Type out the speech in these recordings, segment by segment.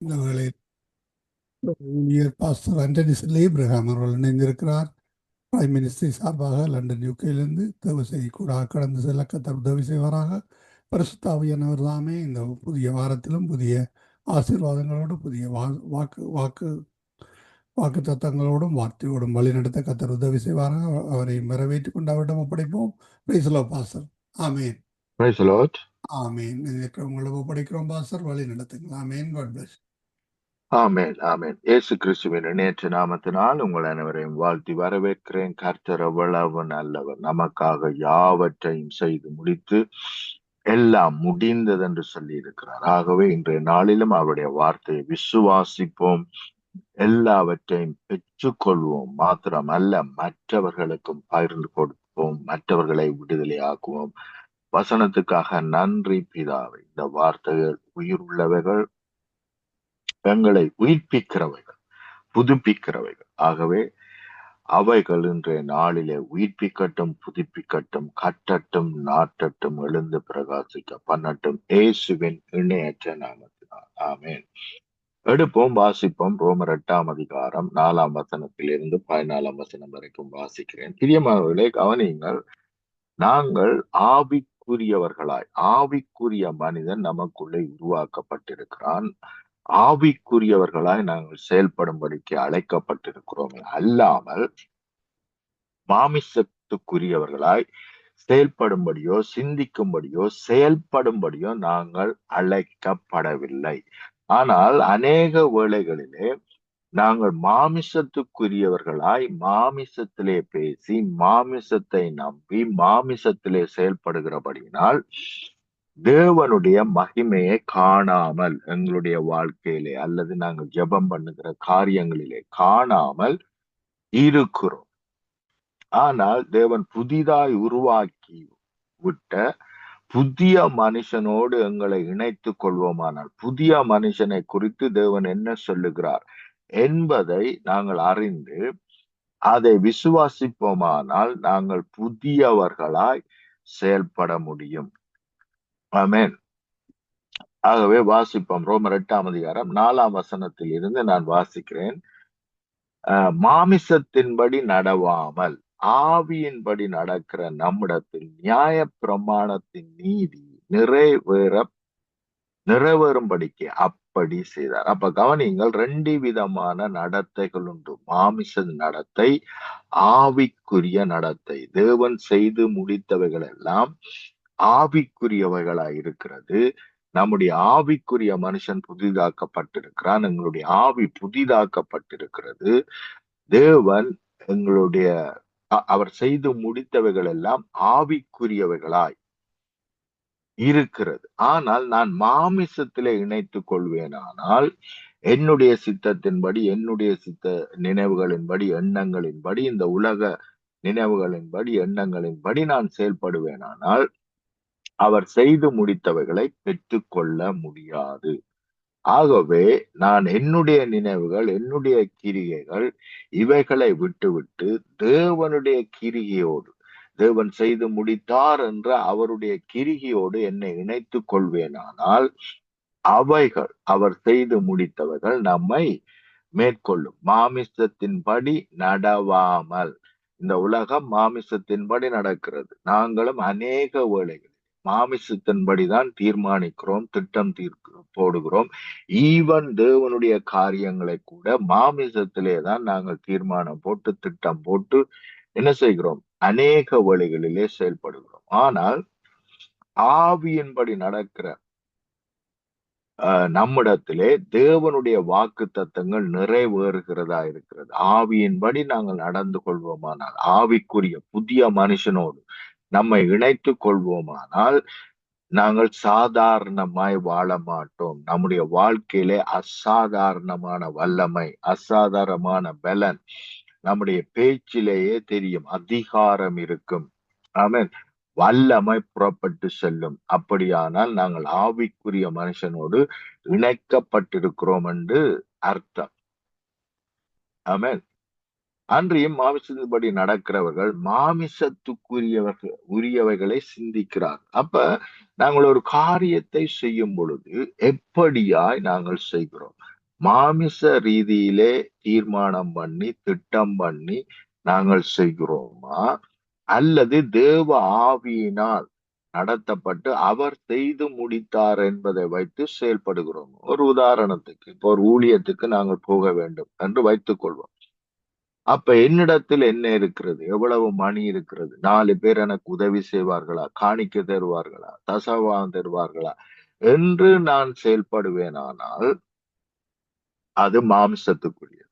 இந்த வேளையில் ஊழியர் பாஸ்டர் ஆண்டனி ஏப்ரஹாம் அவர்கள் இணைந்திருக்கிறார். பிரைம் மினிஸ்டர் சார்பாக லண்டன் யூகேயிலிருந்து தேவ செய்தி கூட கடந்து செல்ல கத்தர் உதவி செய்வாராக. பரிசுத்த ஆவியானவர் தாமே இந்த புதிய வாரத்திலும் புதிய ஆசீர்வாதங்களோடு புதிய வாக்கு வாக்கு வாக்கு தத்தங்களோடும் வார்த்தையோடும் வழிநடத்த கத்தர் உதவி செய்வாராக. அவரை வரவேற்றுக் கொண்டு அவரிடம் ஒப்படைப்போம். Praise Lord pastor. ஆமேன். Praise the Lord. ஆமேன். உங்களை ஒப்படைக்கிறோம் பாஸ்டர், வழி நடத்துங்கள். ஆமேன். God bless. ஆமென், ஆமென். இயேசு கிறிஸ்துவின் இணையற்ற நாமத்தினால் உங்கள் அனைவரையும் வாழ்த்தி வரவேற்கிறேன். கர்த்தர் எவ்வளவு நல்லவர், நமக்காக யாவற்றையும் செய்து முடித்து எல்லாம் முடிந்தது என்று சொல்லி இருக்கிறார். ஆகவே இன்றைய நாளிலும் அவருடைய வார்த்தையை விசுவாசிப்போம், எல்லாவற்றையும் பெற்றுக்கொள்வோம், மாத்திரமல்ல மற்றவர்களுக்கும் பகிர்ந்து கொடுப்போம், மற்றவர்களை விடுதலை ஆக்குவோம். வசனத்துக்காக நன்றி பிதாவே. இந்த வார்த்தைகள் உயிர் உள்ளவைகள், எங்களை உயிர்ப்பிக்கிறவைகள், புதுப்பிக்கிறவைகள். ஆகவே அவைகள் இன்றைய நாளிலே உயிர்ப்பிக்கட்டும், புதுப்பிக்கட்டும், கட்டட்டும், நாட்டட்டும், எழுந்து பிரகாசிக்க பண்ணட்டும், இயேசுவின் இணையற்ற நாமத்தினால். ஆமென். எடுப்போம், வாசிப்போம். ரோமர் 8ஆம் அதிகாரம் 4ஆம் வசனத்திலிருந்து 14ஆம் வசனம் வரைக்கும் வாசிக்கிறேன். பிரியமானவர்களே, கவனியுங்கள். நாங்கள் ஆவிக்குரியவர்களாய், ஆவிக்குரிய மனிதன் நமக்குள்ளே உருவாக்கப்பட்டிருக்கிறான். ஆவிக்குரியவர்களாய் நாங்கள் செயல்படும்படிக்கு அழைக்கப்பட்டிருக்கிறோம், அல்லாமல் மாமிசத்துக்குரியவர்களாய் செயல்படும்படியோ, சிந்திக்கும்படியோ, செயல்படும்படியோ நாங்கள் அழைக்கப்படவில்லை. ஆனால் அநேக வேளைகளிலே நாங்கள் மாமிசத்துக்குரியவர்களாய் மாமிசத்திலே பேசி, மாமிசத்தை நம்பி, மாமிசத்திலே செயல்படுகிறபடியினால் தேவனுடைய மகிமையை காணாமல் எங்களுடைய வாழ்க்கையிலே அல்லது நாங்கள் ஜெபம் பண்ணுகிற காரியங்களிலே காணாமல் இருக்கிறோம். ஆனால் தேவன் புதிதாய் உருவாக்கி விட்ட புதிய மனுஷனோடு எங்களை இணைத்துக் கொள்வோமானால், புதிய மனுஷனை குறித்து தேவன் என்ன சொல்லுகிறார் என்பதை நாங்கள் அறிந்து அதை விசுவாசிப்போமானால் நாங்கள் புதியவர்களாய் செயல்பட முடியும். ஆமென். ஆகவே வாசிப்போம். ரோமர் 8ஆம் அதிகாரம் 4ஆம் வசனத்தில் இருந்து நான் வாசிக்கிறேன். மாமிசத்தின்படி நடவாமல் ஆவியின்படி நடக்கிற நம்மிடத்தில் நியாய பிரமாணத்தின் நீதி நிறைவேறும்படிக்கு அப்படி செய்தார். அப்ப கவனிங்கள், 2 விதமான நடத்தைகள் உண்டு. மாமிச நடத்தை, ஆவிக்குரிய நடத்தை. தேவன் செய்து முடித்தவைகள் எல்லாம் ஆவிக்குரியவைகளாய் இருக்கிறது. நம்முடைய ஆவிக்குரிய மனுஷன் புதிதாக்கப்பட்டிருக்கிறான், எங்களுடைய ஆவி புதிதாக்கப்பட்டிருக்கிறது. தேவன் எங்களுடைய அவர் செய்து முடித்தவைகள் எல்லாம் ஆவிக்குரியவைகளாய் இருக்கிறது. ஆனால் நான் மாமிசத்திலே இணைத்துக் கொள்வேனானால் என்னுடைய சித்தத்தின்படி, என்னுடைய நினைவுகளின்படி, எண்ணங்களின்படி, இந்த உலக நினைவுகளின்படி, எண்ணங்களின்படி நான் செயல்படுவேனானால் அவர் செய்து முடித்தவைகளை பெற்றுக்கொள்ள முடியாது. ஆகவே நான் என்னுடைய நினைவுகள், என்னுடைய கிரியைகள் இவைகளை விட்டுவிட்டு தேவனுடைய கிரிகையோடு, தேவன் செய்து முடித்தார் என்ற அவருடைய கிரிகையோடு என்னை இணைத்துக் கொள்வேனானால் அவைகள், அவர் செய்து முடித்தவைகள் நம்மை மேற்கொள்ளும். மாமிசத்தின்படி நடவாமல். இந்த உலகம் மாமிசத்தின்படி நடக்கிறது. நாங்களும் அநேக வேளைகள் மாமிசத்தின்படிதான் தீர்மானிக்கிறோம், திட்டம் போடுகிறோம். ஈவன் தேவனுடைய காரியங்களை கூட மாமிசத்திலே தான் நாங்கள் தீர்மானம் போட்டு, திட்டம் போட்டு என்ன செய்கிறோம்? அநேக வழிகளிலே செயல்படுகிறோம். ஆனால் ஆவியின்படி நடக்கிற நம்மிடத்திலே தேவனுடைய வாக்கு தத்தங்கள் நிறைவேறுகிறதா இருக்கிறது. ஆவியின்படி நாங்கள் நடந்து கொள்வோமானால், ஆவிக்குரிய புதிய மனுஷனோடு நம்மை இணைத்துக் கொள்வோமானால் நாங்கள் சாதாரணமாய் வாழ மாட்டோம். நம்முடைய வாழ்க்கையிலே அசாதாரணமான வல்லமை, அசாதாரணமான பலன் நம்முடைய பேச்சிலேயே தெரியும். அதிகாரம் இருக்கும். ஆமென். வல்லமை புறப்பட்டு செல்லும். அப்படியானால் நாங்கள் ஆவிக்குரிய மனுஷனோடு இணைக்கப்பட்டிருக்கிறோம் என்று அர்த்தம். ஆமென். அன்றியும் மாமிசத்தின்படி நடக்கிறவர்கள் உரியவைகளை சிந்திக்கிறார். அப்ப நாங்கள் ஒரு காரியத்தை செய்யும் பொழுது எப்படியாய் நாங்கள் செய்கிறோம்? மாமிச ரீதியிலே தீர்மானம் பண்ணி திட்டம் பண்ணி நாங்கள் செய்கிறோமா, அல்லது தேவ ஆவியினால் நடத்தப்பட்டு அவர் செய்து முடித்தார் என்பதை வைத்து செயல்படுகிறோம்? ஒரு உதாரணத்துக்கு, இப்போ ஒரு ஊழியத்துக்கு நாங்கள் போக வேண்டும் என்று வைத்துக் கொள்வோம். அப்ப என்னிடத்தில் என்ன இருக்கிறது? எவ்வளவு மணி இருக்கிறது? 4 பேர் எனக்கு உதவி செய்வார்களா? காணிக்கை தருவார்களா? தசவான் தருவார்களா? என்று நான் செயல்படுவேனானால் அது மாம்சத்துக்குரியது.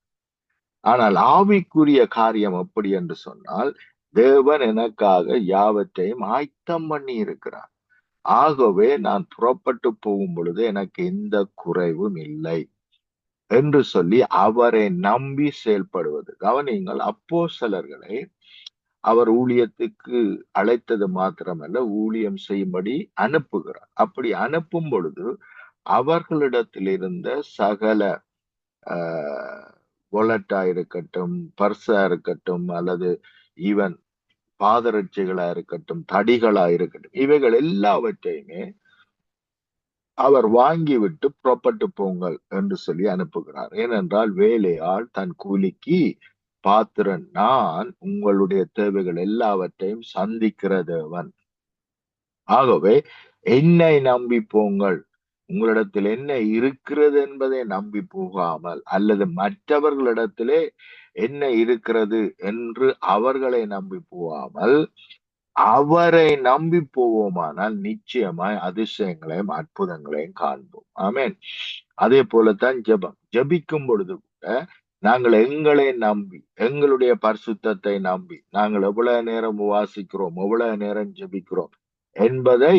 ஆனால் ஆவிக்குரிய காரியம் எப்படி என்று சொன்னால், தேவன் எனக்காக யாவற்றையும் ஆயத்தம் பண்ணி இருக்கிறார். ஆகவே நான் புறப்பட்டு போகும் பொழுது எனக்கு எந்த குறைவும் இல்லை என்று சொல்லி அவரை நம்பி செயல்படுவது. கவனியுங்கள், அப்போஸ்தலர்களை அவர் ஊழியத்துக்கு அழைத்தது மாத்திரமல்ல, ஊழியம் செய்யும்படி அனுப்புகிறார். அப்படி அனுப்பும் பொழுது அவர்களிடத்தில் இருந்த சகல வாலெட்டா இருக்கட்டும், பர்ஸா இருக்கட்டும், அல்லது ஈவன் பாதரட்சைகளா இருக்கட்டும், தடிகளா இருக்கட்டும், இவைகள் எல்லாவற்றையுமே அவர் வாங்கிவிட்டு புறப்பட்டு போங்கள் என்று சொல்லி அனுப்புகிறார். ஏனென்றால் வேலையாள் தன் கூலிக்கு பாத்திரன், நான் உங்களுடைய தேவைகள் எல்லாவற்றையும் சந்திக்கிற தேவன். ஆகவே என்னை நம்பி போங்கள். உங்களிடத்தில் என்ன இருக்கிறது என்பதை நம்பி போகாமல், அல்லது மற்றவர்களிடத்திலே என்ன இருக்கிறது என்று அவர்களை நம்பி போகாமல் அவரை நம்பி போவோமானால் நிச்சயமாய் அதிசயங்களையும் அற்புதங்களையும் காண்போம். ஆமென். அதே போலத்தான் ஜெபம். ஜெபிக்கும் பொழுது கூட நாங்கள் எங்களை நம்பி, எங்களுடைய பரிசுத்தத்தை நம்பி, நாங்கள் எவ்வளவு நேரம் வாசிக்கிறோம், எவ்வளவு நேரம் ஜெபிக்கிறோம் என்பதை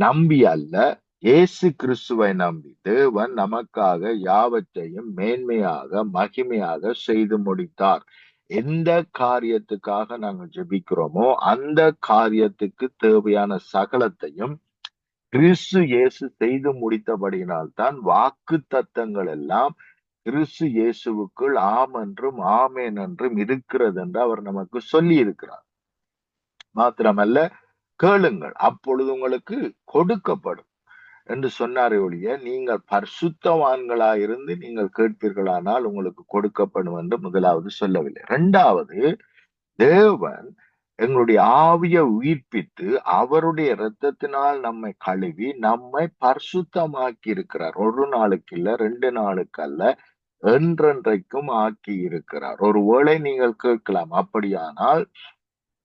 நம்பி அல்ல, இயேசு கிறிஸ்துவை நம்பி தேவன் நமக்காக யாவற்றையும் மேன்மையாக மகிமையாக செய்து முடித்தார். எந்த காரியத்துக்காக நாங்கள் ஜெபிக்கிறோமோ அந்த காரியத்துக்கு தேவையான சகலத்தையும் கிறிஸ்து இயேசு செய்து முடித்தபடியினால்தான் வாக்கு தத்தங்கள் எல்லாம் கிறிஸ்து இயேசுவுக்குள் ஆம் என்றும் ஆமேன் என்றும் இருக்கிறது என்று அவர் நமக்கு சொல்லி இருக்கிறார். மாத்திரமல்ல, கேளுங்கள் அப்பொழுது உங்களுக்கு கொடுக்கப்படும் என்று சொன்னாரே ஒழிய, நீங்கள் பரிசுத்தவான்களாயிருந்து நீங்கள் கேட்பீர்களானால் உங்களுக்கு கொடுக்கப்படும் என்று முதலாவது சொல்லவில்லை. இரண்டாவது, தேவன் எங்களுடைய ஆவியை உயிர்ப்பித்து அவருடைய இரத்தத்தினால் நம்மை கழுவி நம்மை பரிசுத்தமாக்கி இருக்கிறார். ஒரு நாளுக்கு இல்ல, 2 நாளுக்கு அல்ல, என்றென்றைக்கும் ஆக்கி இருக்கிறார். ஒருவேளை நீங்கள் கேட்கலாம், அப்படியானால்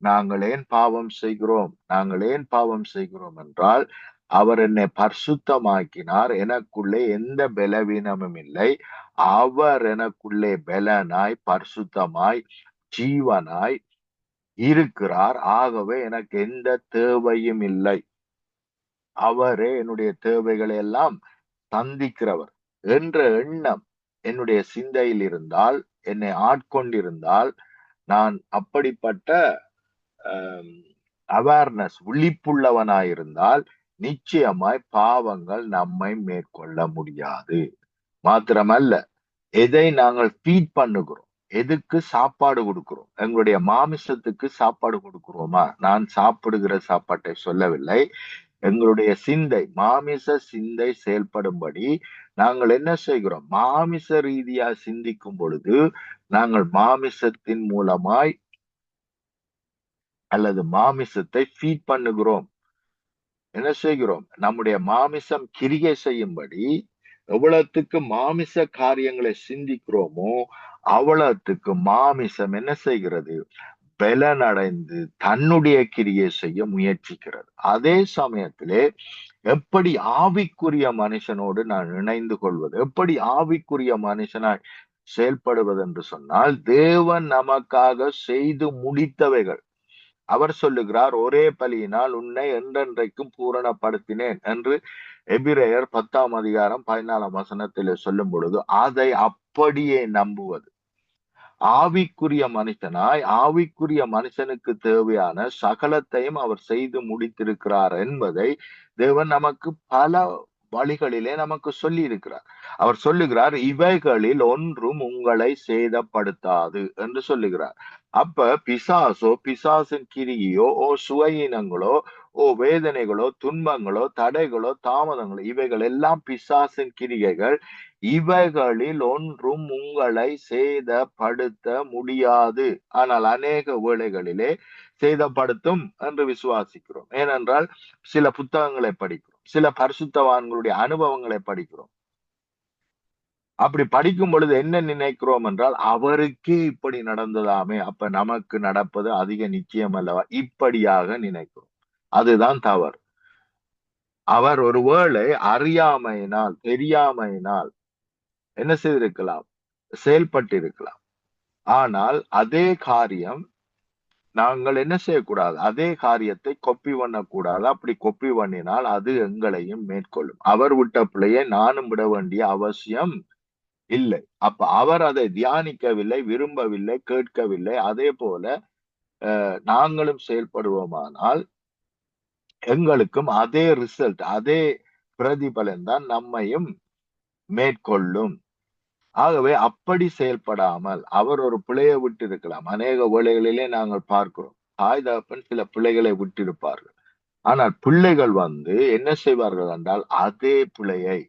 நாங்கள் ஏன் பாவம் செய்கிறோம், நாங்கள் ஏன் பாவம் செய்கிறோம் என்றால், அவர் என்னை பரிசுத்தமாக்கினார், எனக்குள்ளே எந்த பலவீனமும் இல்லை, அவர் எனக்குள்ளே பலனாய் பரிசுத்தமாய் ஜீவனாய் இருக்கிறார். ஆகவே எனக்கு எந்த தேவையும் இல்லை, அவரே என்னுடைய தேவைகளை எல்லாம் சந்திக்கிறவர் என்ற எண்ணம் என்னுடைய சிந்தையில் இருந்தால், என்னை ஆட்கொண்டிருந்தால், நான் அப்படிப்பட்ட அவேர்னஸ் விழிப்புள்ளவனாயிருந்தால் நிச்சயமாய் பாவங்கள் நம்மை மேற்கொள்ள முடியாது. மாத்திரமல்ல, எதை நாங்கள் ஃபீட் பண்ணுகிறோம், எதுக்கு சாப்பாடு கொடுக்கிறோம், எங்களுடைய மாமிசத்துக்கு சாப்பாடு கொடுக்கிறோமா? நான் சாப்பிடுகிற சாப்பாட்டை சொல்லவில்லை, எங்களுடைய சிந்தை, மாமிச சிந்தை செயல்படும்படி நாங்கள் என்ன செய்கிறோம்? மாமிச ரீதியா சிந்திக்கும் பொழுது நாங்கள் மாமிசத்தின் மூலமாய் அல்லது மாமிசத்தை ஃபீட் பண்ணுகிறோம். என்ன செய்கிறோம்? நம்முடைய மாமிசம் கிரியை செய்யும்படி எவ்வளவுக்கு மாமிச காரியங்களை சிந்திக்கிறோமோ அவ்வளவுக்கு மாமிசம் என்ன செய்கிறது? பலனடைந்து தன்னுடைய கிரியை செய்ய முயற்சிக்கிறது. அதே சமயத்திலே எப்படி ஆவிக்குரிய மனுஷனோடு நான் இணைந்து கொள்வது, எப்படி ஆவிக்குரிய மனுஷனாய் செயல்படுவது என்று சொன்னால், தேவன் நமக்காக செய்து முடித்தவைகள். அவர் சொல்லுகிறார், ஒரே பலியினால் உன்னை என்றென்றைக்கும் பூரணப்படுத்தினேன் என்று எபிரேயர் 10ஆம் அதிகாரம் 14ஆம் வசனத்திலே சொல்லும் பொழுது அதை அப்படியே நம்புவது. ஆவிக்குரிய மனுஷனாய் ஆவிக்குரிய மனுஷனுக்கு தேவையான சகலத்தையும் அவர் செய்து முடித்திருக்கிறார் என்பதை தேவன் நமக்கு பல வழிகளிலே நமக்கு சொல்லி இருக்கிறார். அவர் சொல்லுகிறார், இவைகளில் ஒன்றும் உங்களை சேதப்படுத்தாது என்று சொல்லுகிறார். அப்ப பிசாசோ, பிசாசின் கிரியையோ, சுவையினங்களோ, வேதனைகளோ, துன்பங்களோ, தடைகளோ, தாமதங்களோ, இவைகள் எல்லாம் பிசாசின் கிரியைகள். இவைகளில் ஒன்றும் உங்களை சேதப்படுத்த முடியாது. ஆனால் அநேக வேளைகளிலே சேதப்படுத்தும் என்று விசுவாசிக்கிறோம். ஏனென்றால் சில புத்தகங்களை படிக்கிறோம், சில பரிசுத்தவான்களுடைய அனுபவங்களை படிக்கிறோம். அப்படி படிக்கும் பொழுது என்ன நினைக்கிறோம் என்றால், அவருக்கே இப்படி நடந்ததாமே, அப்ப நமக்கு நடப்பது அதிக நிச்சயம் அல்லவா, இப்படியாக நினைக்கிறோம். அதுதான் தவறு. அவர் ஒருவேளை அறியாமையினால், தெரியாமையினால் என்ன செய்திருக்கலாம், செயல்பட்டிருக்கலாம். ஆனால் அதே காரியம் நாங்கள் என்ன செய்யக்கூடாது, அதே காரியத்தை கொப்பி பண்ணக்கூடாது. அப்படி கொப்பி பண்ணினால் அது எங்களையும் மேற்கொள்ளும். அவர் விட்ட பிள்ளையை நானும் விட வேண்டிய அவசியம் இல்லை. அப்ப அவர் அதை தியானிக்கவில்லை, விரும்பவில்லை, கேட்கவில்லை. அதே போல நாங்களும் செயல்படுவோமானால் எங்களுக்கும் அதே ரிசல்ட், அதே பிரதிபலன் தான் நம்மையும் மேற்கொள்ளும். ஆகவே அப்படி செயல்படாமல் அவர் ஒரு பிள்ளையை விட்டு இருக்கலாம். அநேக வேளைகளிலே நாங்கள் பார்க்கிறோம், தாய் தகப்பன் சில பிள்ளைகளை விட்டிருப்பார்கள். ஆனால் பிள்ளைகள் என்ன செய்வார்கள் என்றால், அதே பிள்ளையை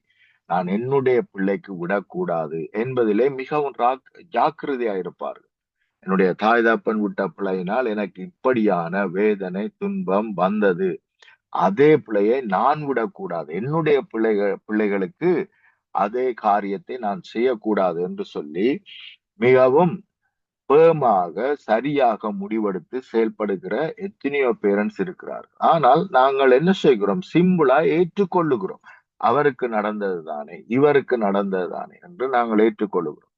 நான் என்னுடைய பிள்ளைக்கு விடக்கூடாது என்பதிலே மிகவும் ஜாக்கிரதையா இருப்பார்கள். என்னுடைய தாய் தகப்பன் விட்ட பிள்ளையினால் எனக்கு இப்படியான வேதனை, துன்பம் வந்தது. அதே பிள்ளையை நான் விடக்கூடாது, என்னுடைய பிள்ளைகளுக்கு அதே காரியத்தை நான் செய்யக்கூடாது என்று சொல்லி மிகவும் பேமாக சரியாக முடிவெடுத்து செயல்படுகிற எத்தனையோ பேரண்ட்ஸ் இருக்கிறார். ஆனால் நாங்கள் என்ன செய்கிறோம், சிம்பிளா ஏற்றுக்கொள்ளுகிறோம். அவருக்கு நடந்தது தானே, இவருக்கு நடந்தது தானே என்று நாங்கள் ஏற்றுக்கொள்ளுகிறோம்.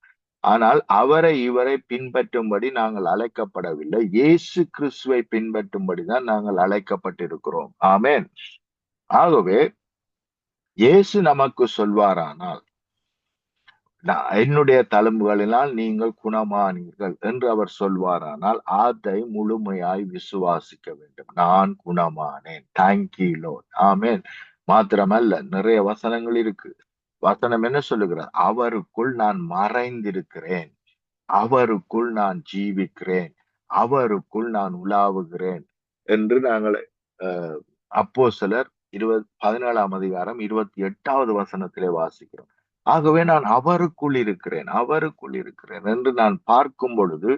ஆனால் அவரை இவரை பின்பற்றும்படி நாங்கள் அழைக்கப்படவில்லை. இயேசு கிறிஸ்துவை பின்பற்றும்படிதான் நாங்கள் அழைக்கப்பட்டிருக்கிறோம். ஆமென். ஆகவே இயேசு நமக்கு சொல்வாரானால், என்னுடைய தழும்புகளினால் நீங்கள் குணமானீர்கள் என்று அவர் சொல்வாரானால் அதை முழுமையாய் விசுவாசிக்க வேண்டும். நான் குணமானேன், தேங்க்யூ லார்ட், ஆமென். மாத்திரமல்ல, நிறைய வசனங்கள் இருக்கு. வசனம் என்ன சொல்லுகிறார், அவருக்குள் நான் மறைந்திருக்கிறேன், அவருக்குள் நான் ஜீவிக்கிறேன், அவருக்குள் நான் உலாவுகிறேன் என்று நாங்கள் அப்போஸ்தலர் 17ஆம் அதிகாரம் 28வது வசனத்திலே வாசிக்கிறோம். ஆகவே நான் அவருக்குள் இருக்கிறேன், அவருக்குள் இருக்கிறேன் என்று நான் பார்க்கும் பொழுது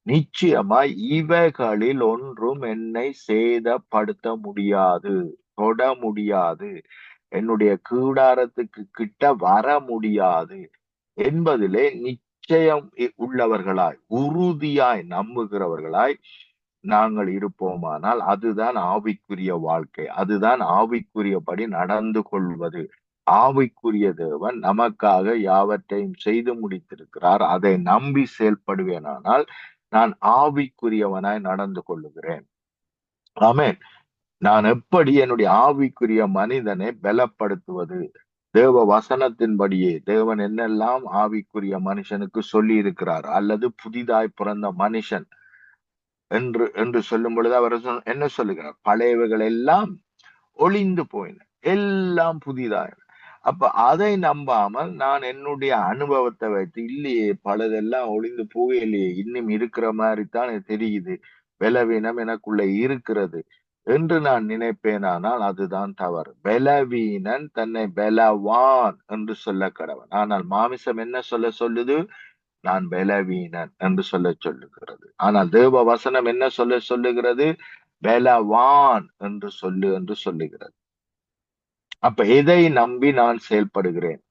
நிச்சயமாய் இவைகளில் ஒன்றும் என்னை சேதப்படுத்த முடியாது, தொட முடியாது, என்னுடைய கூடாரத்துக்கு கிட்ட வர முடியாது என்பதிலே நிச்சயம் உள்ளவர்களாய், உறுதியாய் நம்புகிறவர்களாய் நாங்கள் இருப்போமானால் அதுதான் ஆவிக்குரிய வாழ்க்கை, அதுதான் ஆவிக்குரியபடி நடந்து கொள்வது. ஆவிக்குரிய தேவன் நமக்காக யாவற்றையும் செய்து முடித்திருக்கிறார். அதை நம்பி செயல்படுவேனானால் நான் ஆவிக்குரியவனாய் நடந்து கொள்ளுகிறேன். ஆமென். நான் எப்படி என்னுடைய ஆவிக்குரிய மனிதனை பலப்படுத்துவது, தேவ வசனத்தின்படியே தேவன் என்னெல்லாம் ஆவிக்குரிய மனுஷனுக்கு சொல்லி இருக்கிறார், அல்லது புதிதாய் பிறந்த மனுஷன் என்று என்று சொல்லும் பொழுது அவர் என்ன சொல்லுகிறார், பழையவைகள் எல்லாம் ஒளிந்து போயின, எல்லாம் புதிதாய். அப்ப அதை நம்பாமல் நான் என்னுடைய அனுபவத்தை வைத்து, இல்லையே பலதெல்லாம் ஒளிந்து போகலையே, இன்னும் இருக்கிற மாதிரி தான் தெரியுது, பலவீனம் எனக்குள்ள இருக்கிறது என்று நான் நினைப்பேனானால் அதுதான் தவறு. பலவீனன் தன்னை பலவான் என்று சொல்ல கடவன். ஆனால் மாமிசம் என்ன சொல்லுது, நான் பலவீனன் என்று சொல்லுகிறது. ஆனால் தேவ வசனம் என்ன சொல்லுகிறது, பலவான் என்று சொல்லுகிறது. அப்ப எதை நம்பி நான் செயல்படுகிறேன்?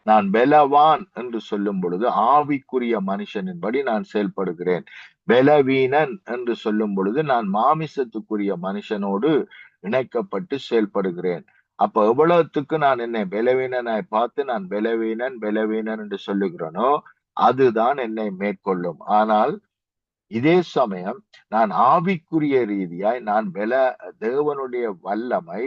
நான் பலவான் என்று சொல்லும் பொழுது ஆவிக்குரிய மனுஷனின்படி நான் செயல்படுகிறேன். பலவீனன் என்று சொல்லும் பொழுது நான் மாமிசத்துக்குரிய மனுஷனோடு இணைக்கப்பட்டு செயல்படுகிறேன். அப்ப எவ்வளவுத்துக்கு நான் என்னை பலவீனனாய் பார்த்து நான் பலவீனன் என்று சொல்லுகிறேனோ அதுதான் என்னை மேற்கொள்ளும். ஆனால் இதே சமயம் நான் ஆவிக்குரிய ரீதியாய் நான் தேவனுடைய வல்லமை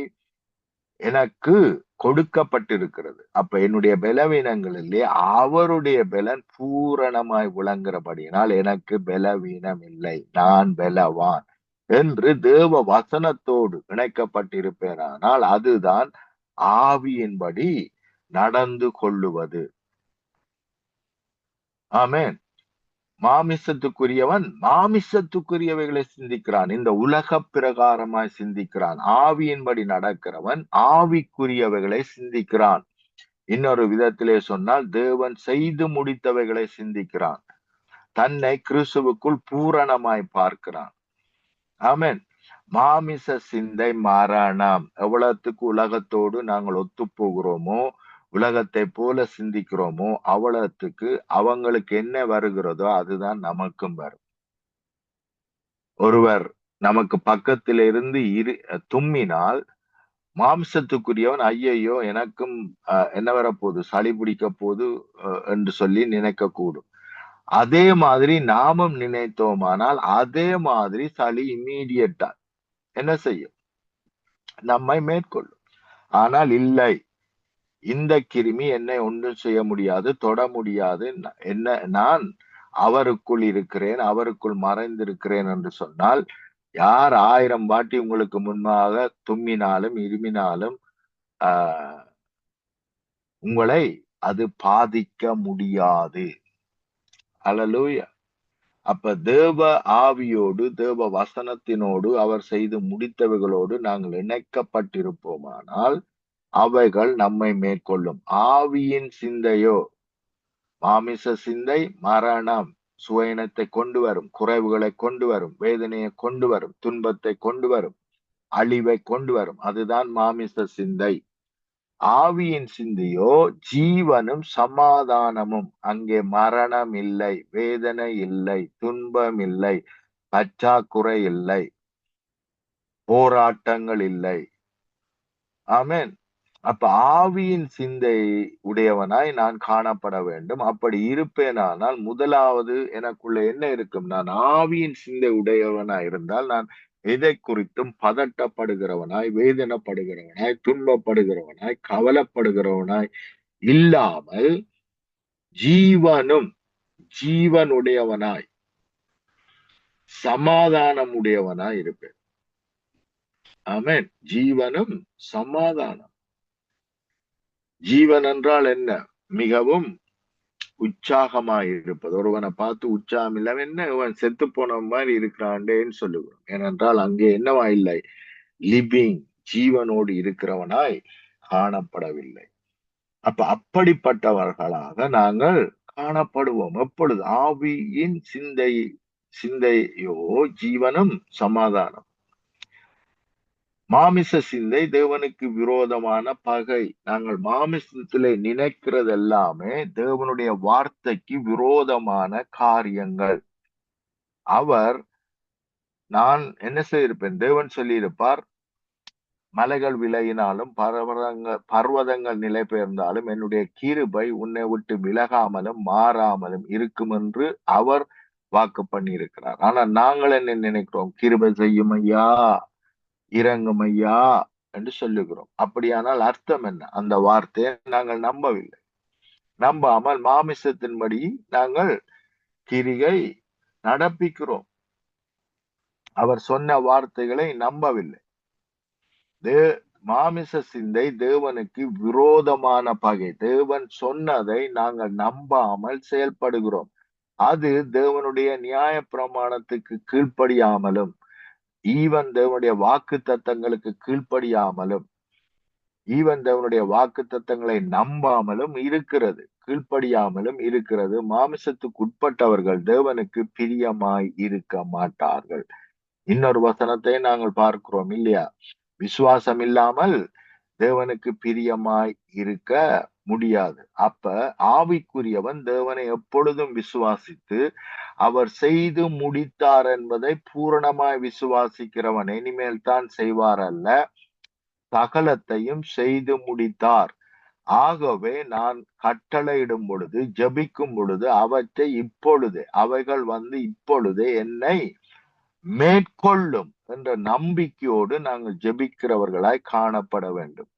எனக்கு கொடுக்கப்பட்டிருக்கிறது. அப்ப என்னுடைய பலவீனங்களிலே அவருடைய பலன் பூரணமாய் விளங்குறபடியினால் எனக்கு பலவீனம் இல்லை, நான் பலவான் என்று தேவ வசனத்தோடு இணைக்கப்பட்டிருப்பேனானால் அதுதான் ஆவியின்படி நடந்து கொள்ளுவது. ஆமென். மாமிசத்துக்குரியவன் மாமிசத்துக்குரியவைகளை சிந்திக்கிறான். இந்த உலக பிரகாரமாய் சிந்திக்கிறான். ஆவியின்படி நடக்கிறவன் ஆவிக்குரியவைகளை சிந்திக்கிறான். இன்னொரு விதத்திலே சொன்னால் தேவன் செய்து முடித்தவைகளை சிந்திக்கிறான். தன்னை கிறிஸ்துவுக்குள் பூரணமாய் பார்க்கிறான். ஆமென். மாமிச சிந்தை மரணம். எவ்வளவுக்கு உலகத்தோடு நாங்கள் ஒத்து போகிறோமோ, உலகத்தை போல சிந்திக்கிறோமோ, அவ்வளவுக்கு அவங்களுக்கு என்ன வருகிறதோ அதுதான் நமக்கும் வரும். ஒருவர் நமக்கு பக்கத்தில இருந்து தும்மினால் மாம்சத்துக்குரியவன் ஐயையோ எனக்கும் என்ன வரப்போகுது, சளி பிடிக்க போகுது என்று சொல்லி நினைக்க கூடும். அதே மாதிரி நாமும் நினைத்தோமானால் அதே மாதிரி சளி இம்மீடியட்டா என்ன செய்யும், நம்மை மேற்கொள்ளும். ஆனால் இல்லை, இந்த கிருமி என்னை ஒன்றும் செய்ய முடியாது, தொட முடியாது. என்ன, நான் அவருக்குள் இருக்கிறேன், அவருக்குள் மறைந்திருக்கிறேன் என்று சொன்னால் யார் 1000 வாட்டி உங்களுக்கு முன்பாக தும்மினாலும் இருமினாலும் உங்களை அது பாதிக்க முடியாது. அல்லேலூயா. அப்ப தேவ ஆவியோடு தேவ வசனத்தினோடு அவர் செய்து முடித்தவைகளோடு நாங்கள் இணைக்கப்பட்டிருப்போமானால் அவைகள் நம்மை மேற்கொள்ளும். ஆவியின் சிந்தையோ, மாமிச சிந்தை மரணம், சுயனத்தை கொண்டு வரும், குறைவுகளை கொண்டு வரும், வேதனையை கொண்டு வரும், துன்பத்தை கொண்டு வரும், அழிவை கொண்டு வரும். அதுதான் மாமிச சிந்தை. ஆவியின் சிந்தையோ ஜீவனும் சமாதானமும். அங்கே மரணம் இல்லை, வேதனை இல்லை, துன்பம் இல்லை, பற்றாக்குறை இல்லை, போராட்டங்கள் இல்லை. ஆமென். அப்ப ஆவியின் சிந்தை உடையவனாய் நான் காணப்பட வேண்டும். அப்படி இருப்பேனானால் முதலாவது எனக்குள்ள என்ன இருக்கும், நான் ஆவியின் சிந்தை உடையவனாய் இருந்தால் நான் எதை குறித்தும் பதட்டப்படுகிறவனாய், வேதனைப்படுகிறவனாய், துன்பப்படுகிறவனாய், கவலைப்படுகிறவனாய் இல்லாமல் ஜீவனுடையவனாய் சமாதானம் உடையவனாய் இருப்பேன். ஆமென். ஜீவனும் சமாதானம். ஜீவன் என்றால் என்ன? மிகவும் உற்சாகமாய் இருப்பது. ஒருவனை பார்த்து உற்சாகம் இல்லை, என்ன இவன் செத்து போன மாதிரி இருக்கிறான்டேன்னு சொல்லுகிறோம். ஏனென்றால் அங்கே என்னவா இல்லை, லிவிங், ஜீவனோடு இருக்கிறவனாய் காணப்படவில்லை. அப்ப அப்படிப்பட்டவர்களாக நாங்கள் காணப்படுவோம். எப்பொழுது? ஆவியின் சிந்தையோ ஜீவனும் சமாதானம். மாமிச சிந்தை தேவனுக்கு விரோதமான பகை. நாங்கள் மாமிசத்திலே நினைக்கிறது எல்லாமே தேவனுடைய வார்த்தைக்கு விரோதமான காரியங்கள். நான் என்ன செய்திருப்பேன், தேவன் சொல்லியிருப்பார், மலைகள் விலகினாலும் பர்வதங்கள் நிலை பெயர்ந்தாலும் என்னுடைய கிருபை உன்னை விட்டு விலகாமலும் மாறாமலும் இருக்கும் என்று அவர் வாக்கு பண்ணி இருக்கிறார். ஆனா நாங்கள் என்ன நினைக்கிறோம், கிருபை செய்யும் ஐயா, இறங்கும் ஐயா என்று சொல்லுகிறோம். அப்படியானால் அர்த்தம் என்ன? அந்த வார்த்தையை நாங்கள் நம்பவில்லை. நம்பாமல் மாமிசத்தின்படி நாங்கள் கிரியை நடப்பிக்கிறோம். அவர் சொன்ன வார்த்தைகளை நம்பவில்லை. மாமிச சிந்தை தேவனுக்கு விரோதமான பகை. தேவன் சொன்னதை நாங்கள் நம்பாமல் செயல்படுகிறோம். அது தேவனுடைய நியாய பிரமாணத்துக்கு கீழ்ப்படியாமலும், ஈவன் தேவனுடைய வாக்கு தத்தங்களுக்கு கீழ்ப்படியாமலும், ஈவன் தேவனுடைய வாக்கு தத்தங்களை நம்பாமலும் இருக்கிறது, கீழ்ப்படியாமலும் இருக்கிறது. மாமிசத்துக்கு உட்பட்டவர்கள் தேவனுக்கு பிரியமாய் இருக்க மாட்டார்கள். இன்னொரு வசனத்தை நாங்கள் பார்க்கிறோம் இல்லையா? விசுவாசம் இல்லாமல் தேவனுக்கு பிரியமாய் இருக்க முடியாது. அப்ப ஆவிக்குரியவன் தேவனை எப்பொழுதும் விசுவாசித்து அவர் செய்து முடித்தார் என்பதை பூரணமாய் விசுவாசிக்கிறவன் இனிமேல் தான் செய்வார் அல்ல, சகலத்தையும் செய்து முடித்தார். ஆகவே நான் கட்டளையிடும் பொழுது, ஜபிக்கும் பொழுது அவைகள் இப்பொழுதே என்னை மேற்கொள்ளும் என்ற நம்பிக்கையோடு நாங்கள் ஜெபிக்கிறவர்களாய் காணப்பட வேண்டும்.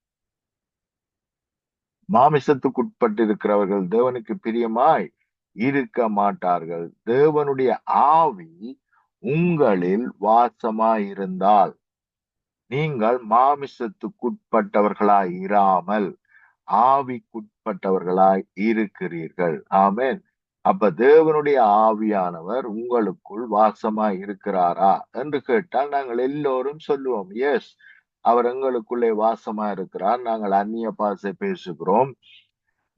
மாமிசத்துக்குட்பட்டிருக்கிறவர்கள் தேவனுக்கு பிரியமாய் இருக்க மாட்டார்கள். தேவனுடைய ஆவி உங்களில் வாசமாயிருந்தால், நீங்கள் மாமிசத்துக்குட்பட்டவர்களாய் இராமல் ஆவிக்குட்பட்டவர்களாய் இருக்கிறீர்கள். ஆமென். அப்ப தேவனுடைய ஆவியானவர் உங்களுக்குள் வாசமாய் இருக்கிறாரா என்று கேட்டால் நாங்கள் எல்லோரும் சொல்லுவோம், எஸ், அவர் எங்களுக்குள்ளே வாசமா இருக்கிறார், நாங்கள் அந்நிய பாஷை பேசுகிறோம்,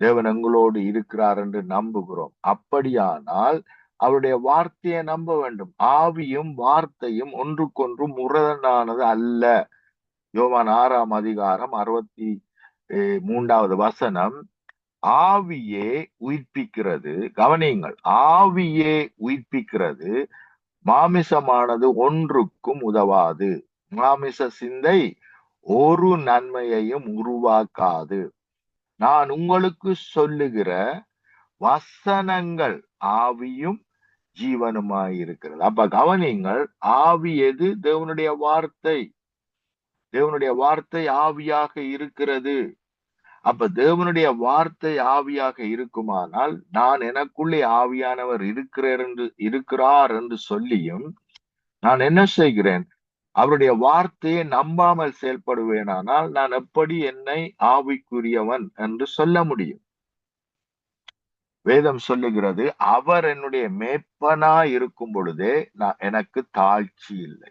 தேவன் எங்களோடு இருக்கிறார் என்று நம்புகிறோம். அப்படியானால் அவருடைய வார்த்தையை நம்ப வேண்டும். ஆவியும் வார்த்தையும் ஒன்றுக்கொன்று முரணானது அல்ல. யோவான் 6ஆம் அதிகாரம் 63வது வசனம், ஆவியே உயிர்ப்பிக்கிறது. கவனியுங்கள், ஆவியே உயிர்ப்பிக்கிறது, மாமிசமானது ஒன்றுக்கும் உதவாது. மாமிச சிந்தை ஒரு நன்மையையும் உருவாக்காது. நான் உங்களுக்கு சொல்லுகிற வசனங்கள் ஆவியும் ஜீவனுமாயிருக்கிறது. அப்ப கவனிங்கள், ஆவி எது? தேவனுடைய வார்த்தை. தேவனுடைய வார்த்தை ஆவியாக இருக்கிறது. அப்ப தேவனுடைய வார்த்தை ஆவியாக இருக்குமானால் நான் எனக்குள்ளே ஆவியானவர் இருக்கிறார் என்று சொல்லியும் நான் என்ன செய்கிறேன்? அவருடைய வார்த்தையை நம்பாமல் செயல்படுவேனானால் நான் எப்படி என்னை ஆவிக்குரியவன் என்று சொல்ல முடியும்? வேதம் சொல்லுகிறது, அவர் என்னுடைய மேய்ப்பனா இருக்கும் பொழுதே எனக்கு தாழ்ச்சி இல்லை.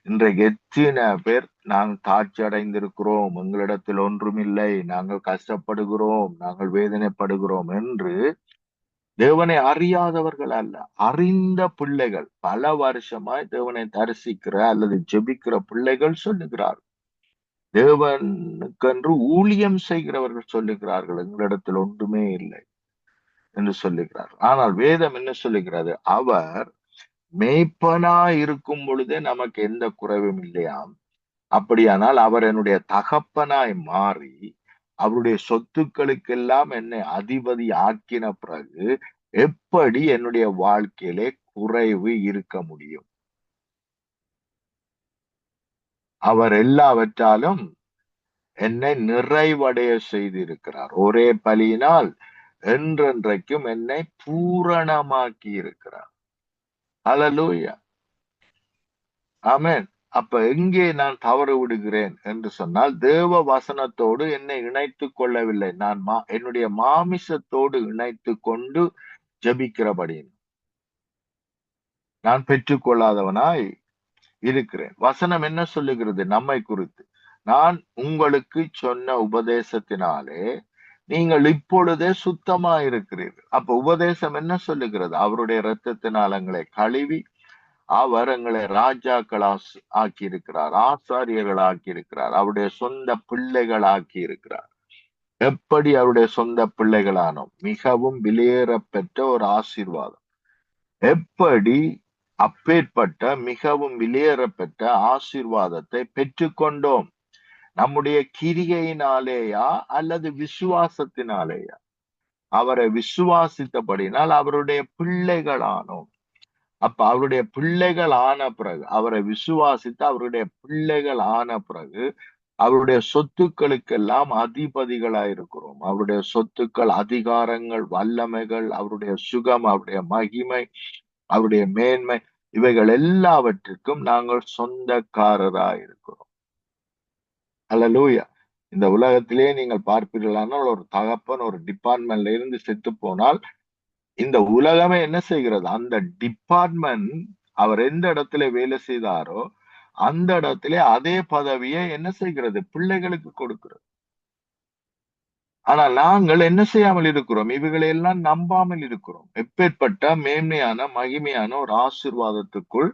இன்றைக்கு எத்தனை பேர் நாங்கள் தாழ்ச்சி அடைந்திருக்கிறோம், எங்களிடத்தில் ஒன்றுமில்லை, நாங்கள் கஷ்டப்படுகிறோம், நாங்கள் வேதனைப்படுகிறோம் என்று தேவனை அறியாதவர்கள் அல்ல, அறிந்த பிள்ளைகள், பல வருஷமாய் தேவனை தரிசிக்கிற அல்லது ஜெபிக்கிற பிள்ளைகள் சொல்லுகிறார். தேவனுக்கென்று ஊழியம் செய்கிறவர்கள் சொல்லுகிறார்கள், எங்களிடத்தில் ஒன்றுமே இல்லை என்று சொல்லுகிறார்கள். ஆனால் வேதம் என்ன சொல்லுகிறது? அவர் மேய்ப்பனா இருக்கும் பொழுதே நமக்கு எந்த குறைவும் இல்லையாம். அப்படியானால் அவர் என்னுடைய தகப்பனாய் மாறி அவருடைய சொத்துக்களுக்கெல்லாம் என்னை அதிபதி ஆக்கின பிறகு எப்படி என்னுடைய வாழ்க்கையிலே குறைவு இருக்க முடியும்? அவர் எல்லாவற்றாலும் என்னை நிறைவடைய செய்திருக்கிறார். ஒரே பலியினால் என்றென்றைக்கும் என்னை பூரணமாக்கி இருக்கிறார். ஹல்லேலூயா, ஆமென். அப்ப எங்கே நான் தவறு விடுகிறேன் என்று சொன்னால், தேவ வசனத்தோடு என்னை இணைத்துக் கொள்ளவில்லை. நான் என்னுடைய மாமிசத்தோடு இணைத்து கொண்டு ஜெபிக்கிறபடி நான் பெற்றுக்கொள்ளாதவனாய் இருக்கிறேன். வசனம் என்ன சொல்லுகிறது நம்மை குறித்து? நான் உங்களுக்கு சொன்ன உபதேசத்தினாலே நீங்கள் இப்பொழுதே சுத்தமா இருக்கிறீர்கள். அப்ப உபதேசம் என்ன சொல்லுகிறது? அவருடைய இரத்தத்தினால் எங்களை கழுவி அவர் எங்களை ராஜாக்கள் ஆக்கி இருக்கிறார், ஆசாரியர்கள் ஆக்கி இருக்கிறார், அவருடைய சொந்த பிள்ளைகள் ஆக்கி இருக்கிறார். எப்படி அவருடைய சொந்த பிள்ளைகளானோம்? மிகவும் விலையேறப்பெற்ற ஒரு ஆசீர்வாதம். எப்படி அப்பேற்பட்ட மிகவும் விலையேறப்பெற்ற ஆசீர்வாதத்தை பெற்றுக்கொண்டோம்? நம்முடைய கிரிகையினாலேயா அல்லது விசுவாசத்தினாலேயா? அவரை விசுவாசித்தபடினால் அவருடைய பிள்ளைகளானோம். அப்ப அவருடைய பிள்ளைகள் ஆன பிறகு, அவரை விசுவாசித்து அவருடைய பிள்ளைகள் ஆன பிறகு அவருடைய சொத்துக்களுக்கெல்லாம் அதிபதிகளாயிருக்கிறோம். அவருடைய சொத்துக்கள், அதிகாரங்கள், வல்லமைகள், அவருடைய சுகம், அவருடைய மகிமை, அவருடைய மேன்மை, இவைகள் எல்லாவற்றுக்கும் நாங்கள் சொந்தக்காரராயிருக்கிறோம். ஹல்லேலூயா. இந்த உலகத்திலே நீங்கள் பார்ப்பீர்களானால், ஒரு தகப்பன் ஒரு டிபார்ட்மெண்ட்ல இருந்து செத்து போனால் இந்த உலகமே என்ன செய்கிறது? அந்த டிபார்ட்மெண்ட் அவர் எந்த இடத்துல வேலை செய்தாரோ அந்த இடத்திலே அதே பதவியை என்ன செய்கிறது? பிள்ளைகளுக்கு கொடுக்கிறது. ஆனால் நாங்கள் என்ன செய்யாமல் இருக்கிறோம்? இவைகளை எல்லாம் நம்பாமல் இருக்கிறோம். எப்பேற்பட்ட மேன்மையான மகிமையான ஒரு ஆசீர்வாதத்துக்குள்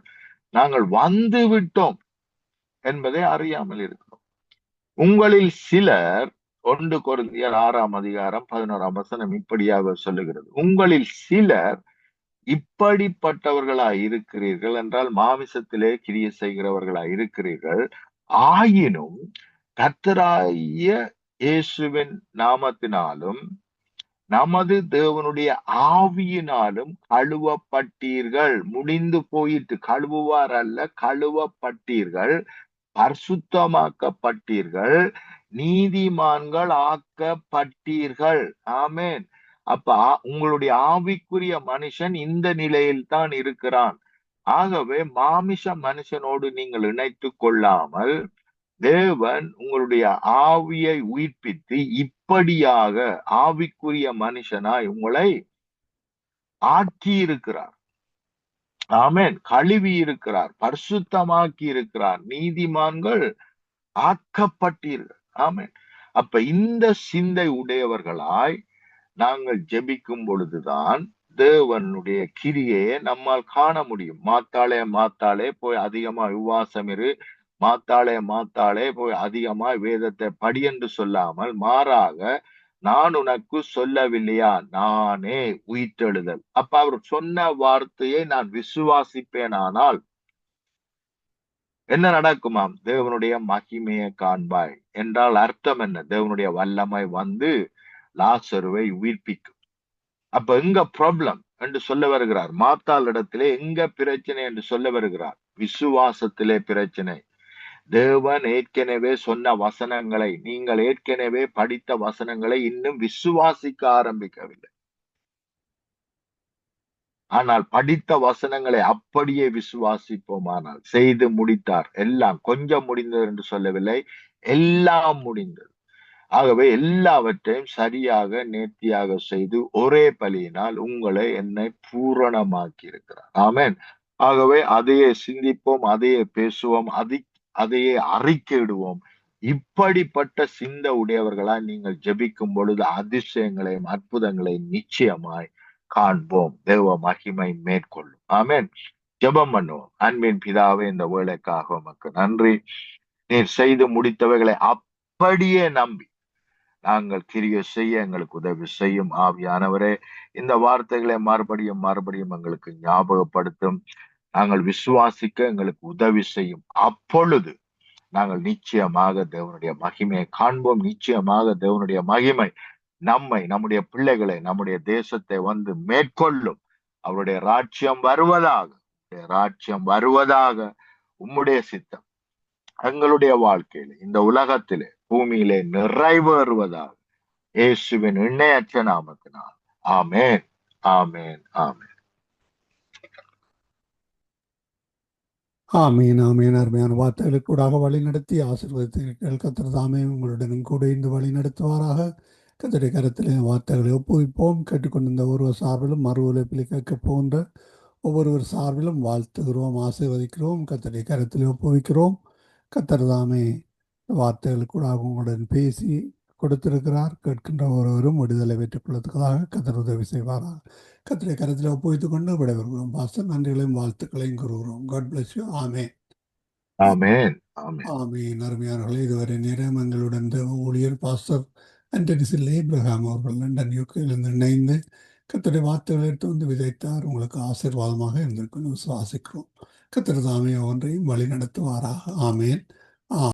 நாங்கள் வந்து விட்டோம் என்பதை அறியாமல் இருக்கிறோம். உங்களில் சிலர், 1 கொரிந்தியர் 6ஆம் அதிகாரம் 11ஆம் வசனம் இப்படியாக சொல்லுகிறது, உங்களில் சிலர் இப்படிப்பட்டவர்களாய் இருக்கிறீர்கள் என்றால் மாமிசத்திலே கிரியை செய்கிறவர்களாய் இருக்கிறீர்கள். ஆயினும் கர்த்தராகிய இயேசுவின் நாமத்தினாலும் நமது தேவனுடைய ஆவியினாலும் கழுவப்பட்டீர்கள். முடிந்து போயிட்டு, கழுவுவார் அல்ல, கழுவப்பட்டீர்கள், பரிசுத்தமாக்கப்பட்டீர்கள், நீதிமான்கள் ஆக்கப்பட்டீர்கள். ஆமென். அப்ப உங்களுடைய ஆவிக்குரிய மனுஷன் இந்த நிலையில் தான் இருக்கிறான். ஆகவே மாமிச மனுஷனோடு நீங்கள் இணைத்துக் கொள்ளாமல் தேவன் உங்களுடைய ஆவியை உயிர்ப்பித்து இப்படியாக ஆவிக்குரிய மனுஷனாய் உங்களை ஆக்கி இருக்கிறார். ஆமென். கழுவி இருக்கிறார், பரிசுத்தமாக்கி இருக்கிறார், நீதிமான்கள் ஆக்கப்பட்டீர்கள். ஆமென். அப்ப இந்த சிந்தை உடையவர்களாய் நாங்கள் ஜெபிக்கும் பொழுதுதான் தேவனுடைய கிரியையை நம்மால் காண முடியும். மாத்தாளே மாத்தாளே போய் அதிகமா உபவாசம் இரு, மாத்தாளே மாத்தாளே போய் அதிகமா வேதத்தை படி என்று சொல்லாமல், மாறாக நான் உனக்கு சொல்லவில்லையா, நானே உயிர்த்தெழுதல். அப்ப அவர் சொன்ன வார்த்தையை நான் விசுவாசிப்பேனானால் என்ன நடக்குமாம்? தேவனுடைய மகிமையை காண்பாய் என்றால் அர்த்தம் என்ன? தேவனுடைய வல்லமை வந்து லாசருவை உயிர்ப்பிக்கும். அப்ப எங்க ப்ராப்ளம் என்று சொல்ல வருகிறார்? மாத்தாள் இடத்திலே எங்க பிரச்சனை என்று சொல்ல வருகிறார்? விசுவாசத்திலே பிரச்சனை. தேவன் ஏற்கனவே சொன்ன வசனங்களை, நீங்கள் ஏற்கனவே படித்த வசனங்களை இன்னும் விசுவாசிக்க ஆரம்பிக்கவில்லை. ஆனால் படித்த வசனங்களை அப்படியே விசுவாசிப்போமானால், செய்து முடித்தார், எல்லாம் கொஞ்சம் முடிந்தது என்று சொல்லவில்லை, எல்லாம் முடிந்தது. ஆகவே எல்லாவற்றையும் சரியாக நேர்த்தியாக செய்து ஒரே பலியினால் உங்களை என்னை பூரணமாக்கி இருக்கிறார். ஆமென். ஆகவே அதையே சிந்திப்போம், அதையே பேசுவோம், அதையே அறிக்கையிடுவோம். இப்படிப்பட்ட சிந்த உடையவர்களாய் நீங்கள் ஜெபிக்கும் பொழுது அதிசயங்களையும் அற்புதங்களையும் நிச்சயமாய் காண்போம். தேவ மகிமை மேற்கொள்ளும். ஆமென். ஜெபம் பண்ணுவோம். அன்பின் பிதாவே, இந்த வேலைக்காக உமக்கு நன்றி. நீர் செய்து முடித்தவைகளை அப்படியே நம்பி நாங்கள் கிரியை செய்ய எங்களுக்கு உதவி செய்யும். ஆவியானவரே, இந்த வார்த்தைகளை மறுபடியும் மறுபடியும் எங்களுக்கு ஞாபகப்படுத்தும். நாங்கள் விசுவாசிக்க எங்களுக்கு உதவி செய்யும். அப்பொழுது நாங்கள் நிச்சயமாக தேவனுடைய மகிமையை காண்போம். நிச்சயமாக தேவனுடைய மகிமை நம்மை, நம்முடைய பிள்ளைகளை, நம்முடைய தேசத்தை வந்து மேற்கொள்ளும். அவருடைய ராஜ்யம் வருவதாக, ராஜ்யம் வருவதாக. உம்முடைய சித்தம் எங்களுடைய வாழ்க்கையில, இந்த உலகத்திலே, பூமியிலே நிறைவேறுவதாக. இயேசுவின் இணையற்ற நாமத்தினால். ஆமென், ஆமென், ஆமென். ஆமீன், ஆமீன். அருமையான வார்த்தைகளுக்கு கூடாக வழி நடத்தி ஆசீர்வதித்தீர்கள். கர்த்தர் தாமே உங்களுடனும் கூட இருந்து வழி நடத்துவாராக. கர்த்தருடைய கரத்திலே வார்த்தைகளை ஒப்புவிப்போம். கேட்டுக்கொண்டிருந்த ஒருவர் சார்பிலும் மறு உழைப்பில் கேட்க போன்ற ஒவ்வொருவர் சார்பிலும் வாழ்த்துகிறோம், ஆசீர்வதிக்கிறோம். கர்த்தருடைய கரத்திலே ஒப்புவிக்கிறோம். கர்த்தர் தாமே வார்த்தைகளுக்கூடாக உங்களுடன் பேசி கொடுத்திருக்கிறார். கேட்கின்ற ஒருவரும் விடுதலை பெற்றுக் கொள்வதற்காக கர்த்தர் உதவி செய்வாராக. கர்த்தருடைய கரத்தில் ஒப்புவித்துக் கொண்டு விடைபெறுகிறோம். பாஸ்டர், நன்றிகளையும் வாழ்த்துக்களையும் கூறுகிறோம். God bless you. ஆமென், ஆமென், ஆமென். ஆமென். அருமையானவர்களே, இதுவரை நேரம் எங்களுடன் தேவ ஊழியர் பாஸ்டர் ஆண்டனி சில்லை ஏப்ரஹாம் அவர்கள் லண்டன் யூகேயிலிருந்து இணைந்து கர்த்தருடைய வார்த்தைகளை எடுத்து வந்து விதைத்தார். உங்களுக்கு ஆசீர்வாதமாக இருந்திருக்குன்னு விசுவாசிக்கிறோம். கர்த்தர் தாமே ஒன்றையும் வழி நடத்துவாராக. ஆமென்.